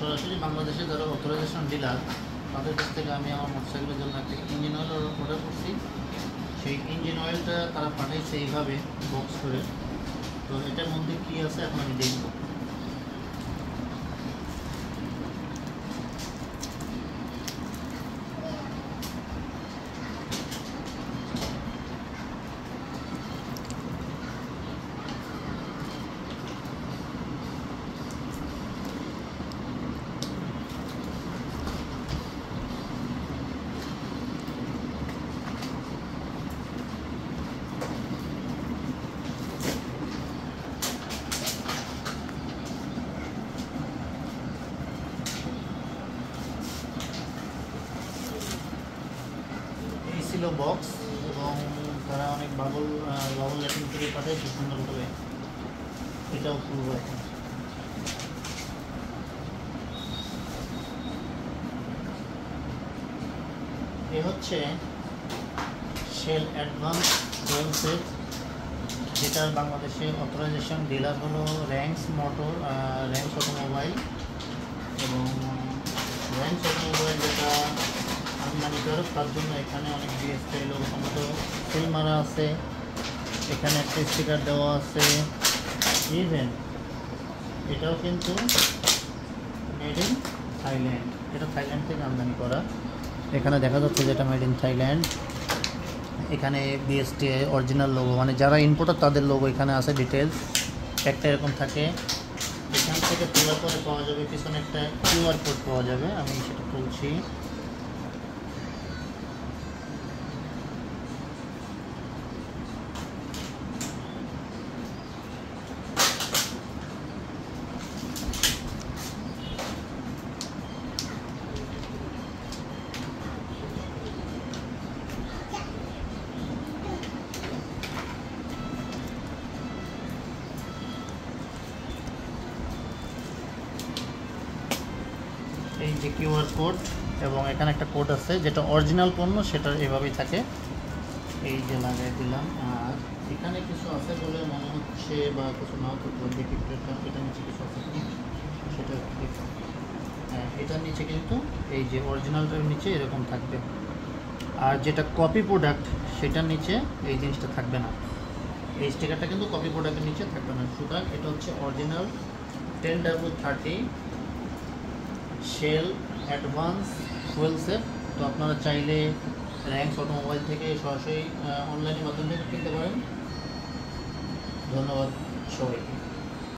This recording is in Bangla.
সরাসরি বাংলাদেশে যারা অথরাইজেশন ডিলার তাদের কাছ থেকে আমি আমার মোটরসাইকেলের জন্য একটা ইঞ্জিন অয়েল অর্ডার করছি। সেই ইঞ্জিন অয়েলটা তারা পাঠাইছে এইভাবে বক্স করে। তো এটার মধ্যে কী আছে এখন আমি দেখব। ছিল বক্স এবং তারা অনেক বাবল ল্যাটিন করে পাঠাইছে সুন্দর করে। এটাও খুলব এখন। এ হচ্ছে শেল অ্যাডভান্স ফুয়েল সেট, যেটার বাংলাদেশে অথরাইজেশন ডিলার হলো র্যাঙ্কস অটোমোবাইল। এবং র্যাঙ্কস অটোমোবাইল যেটা আমদানিকারক, তার জন্য এখানে অনেক বিএসটিআই লোগো সম্ভবত সিল মারা আছে, এখানে একটা স্টিকার দেওয়া আছে। ইভেন এটাও কিন্তু মেড ইন থাইল্যান্ড, এটা থাইল্যান্ড থেকে আমদানি করা। এখানে দেখা যাচ্ছে যে এটা মেড ইন থাইল্যান্ড। এখানে বিএসটিআই অরিজিনাল লোগো, মানে যারা ইম্পোর্টার তাদের লোগো এখানে আছে, ডিটেলস একটা এরকম থাকে। এখান থেকে তোলার পরে পাওয়া যাবে পিছনে একটা কিউআর কোড পাওয়া যাবে, আমি সেটা তুলছি। এই যে কিউআর কোড, এবং এখানে একটা কোড আছে যেটা অরিজিনাল পণ্য সেটা এভাবেই থাকে। এই যে লাগাই দিলাম। আর এখানে কিছু আছে বলে মনে হচ্ছে, বা কিছু নাও তো দেখি, এটা নিচে কিছু আছে কি সেটা দেখি। হ্যাঁ, এটার নিচে কিন্তু এই যে অরিজিনালটার নিচে এরকম থাকবে, আর যেটা কপি প্রোডাক্ট সেটার নিচে এই জিনিসটা থাকবে না। এই স্টিকারটা কিন্তু কপি প্রোডাক্টের নিচে থাকবে না। সুতরাং এটা হচ্ছে original 10W30 Shell advance fuel set. তো আপনারা চাইলে র্যাঙ্কস অটোমোবাইল থেকে সরাসরি অনলাইনের মাধ্যমে কিনতে পারেন। ধন্যবাদ সবাইকে।